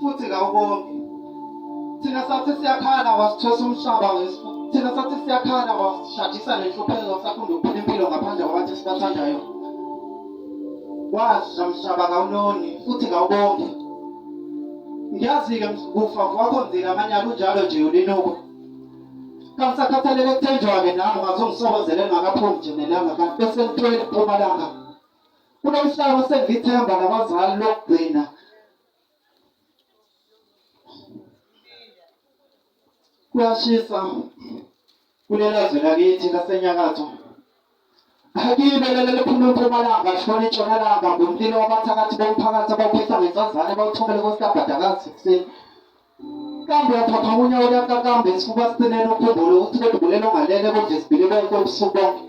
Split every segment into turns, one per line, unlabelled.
futhi kawubongi. Thina sathi siyakhala wasithosa umhlaba wesifo. Thina sathi siyakhala wasishadisa nenhlupheko safunda ukuphila impilo ngaphandle kwabantu sibathandayo. Wadla mhlaba kawunoni futhi kawubongi. Ngiyazi-ke kufa kwakho nzila amanyala unjalo nje ulinuko. Kangisakhathalele kuthenjwa-ke nami ngazongisokozele ngakaphumi nje nelanga kanti bese ngithwele eMpumalanga. Kunomhlaba sengithemba nabazali lokugcina. Kuyashisa kulela zwe lakithi lasenyakatho. Akibe lele liphuma eMpumalanga lishona eNtshonalanga ngomlilo wabathakathi bomphakathi abawuphetha ngensazane bawuthumele koSitabhadakazi ekuseni. Kambe yaphapha unyawo lakakambe isifuba sicinene ukhumbule ukuthi bedubulele ongalele kodwa isibili bonke ubusuku bonke.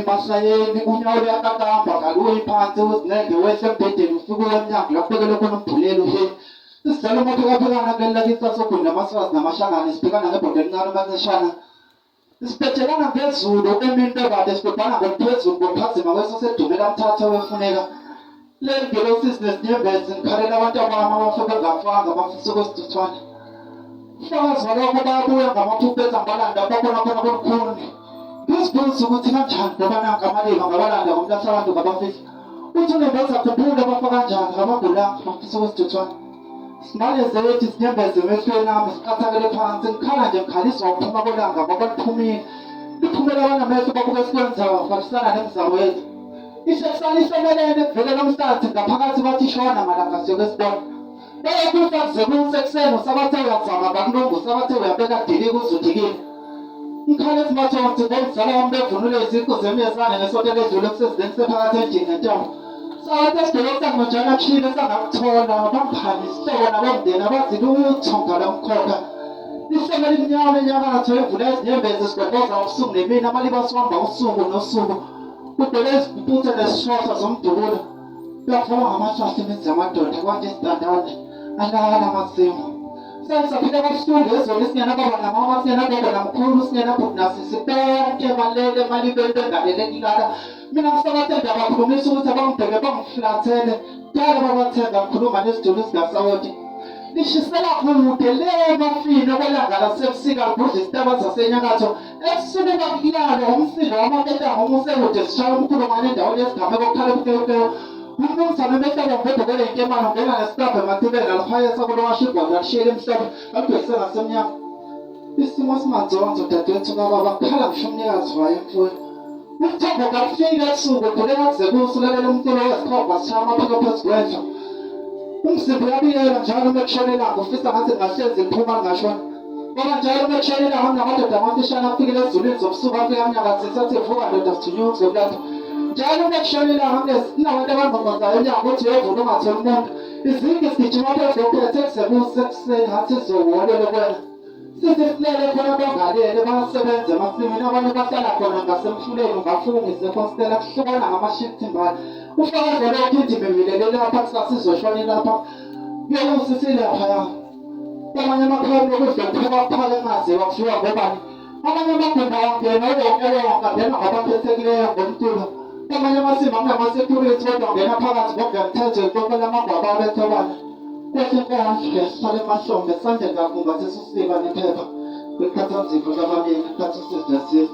Masayeni unyawo lakakambe akaluyi phansi uzinenge wehle embhedeni ufike emnyango lapho-ke lokho nombhulelo he. Isidlala umaphekaphekana kuleli lakithi sasokhuni namaswazi namashangane sibhekana ngebhodo elincane umancishana. Sibhejelana ngezulu emini bebade sibhebhana ngokuphezulu ngokuphazima kweso sedumela mthatha wefuneka. Leli ngelosisi nesinyembezi ngikhalela abantu abami abafe bengafanga bafisa ukwesithuthwane. Ufakazi walokho bayabuya ngamaphupho bezambalanda bakhona khona kolukhuni. Ngisibuza ukuthi kanjani ngoba nanka amalima ngabalanda ngomlahla abantu ngabafihla. Uthi uNembeza khumbula bafa kanjani ngabagulanga bafisa ukwesithuthwane. Simale zethu isinyembezi emehlweni nami siqathakele phansi ngikhala nje ngikhaliswa ukuphuma kolanga ngoba liphumile. Liphumela abanamehlo babuke esikwenzayo bafisana nemizamo yethu. Isesala isemelene kuvelela umhlathi ngaphakathi bathi shona malanga siyokwesibona. Bayakufa kuze ekuseni sabathe uyazama kakulungu sabathe uyabeka dilika uzudikile. Ngikhala esimathonsi ngomzala wami bevunule iziqu zemiyezane ngesonto eledlule kusezideni sephakathi endlini nentambo. Sabathe sibheke sangonjana kushile sangakuthola bamphani isihlobo nabomndeni abazilutho ngalo mkhokha. Lihlelo limnyama enyakatho evula izinyembezi sibheboza ubusuku nemini amaliba siwamba usuku nosuku. Kudele izibhuthe nesishotha zomdubulo. Uyafoma ngamahlahla imizi yamadoda kwanje isitandane alala amasimu. Sengisaphila kabuhlungu ezolo singenababa namama singenababa namkhulu singenabhuti nasisi bonke balele emalibeni bengaleleki lala. Mina ngisabathemba bakhulumisa ukuthi abangibheke bangiflathele kudala babathenga ngikhuluma nesidulu esingasawoti. Lishisela kude le mafino kwelanga lasebusika libudla izitaba zasenyakatho ebusuku bakulala umsindo wamaketango omusekude sishaya umkhulumane endaweni yesigameko okukhala ebukebukeyo. Umnumzane emehlaba ngibhekele inkemano ngena nesitabha emathibeni alihayesa kulowasha ibhoda lishiyele emhlaba alibhekise ngasemnyama. Isimo simanzonzo dadewethu kababa kukhala ngisho umnikazi wayo emfuyo. Umthombo kakufika ebusuku uduleka kuze kuwusulalela umculo wesikhova sishaya amaphiko phezu kwendla. Umzimba uyabiyela njalo uma kushona ilanga ufisa ngathi ngahlezi liphuma lingashona. Ngoba njalo uma kushona ilanga namadoda amafishane afikile ezulwini zobusuku afike amnyakazisa athi vuka ndoda sithunywe ukuzokulapha. Njalo uma kushona ilanga kunabantu abangqongqozayo emnyango ukuthi uyovuna ungatholi umuntu. Izingi sigijima phezu kophethe kuze kusekuseni ngathi sizowolela kwena. Sithi silele khona bangalele basebenze emasimini abanye bahlala khona ngasemfuleni ungafungise khonstela kuhlukana ngamashifti mbali. Ufakazi walokho indima emilele lapha kusasizoshona lapha kuyosisi laphaya. Amanye amakhaya lokudla kuphakaphaka engaziwa kuthiwa ngobani. Amanye amagumbi angena wonke angena ngabaphethekileyo ngomculo. Amanye amasimo angama-security kodwa ngena phakathi ngokungemthetho ixoxela amagwaba abethobana. Kwehle inkonzo sihlale emahlombe esandleni kakhulu ngathi sisiba nephepha. Kwikhathanzipho labamini ikhathi sesizasiza.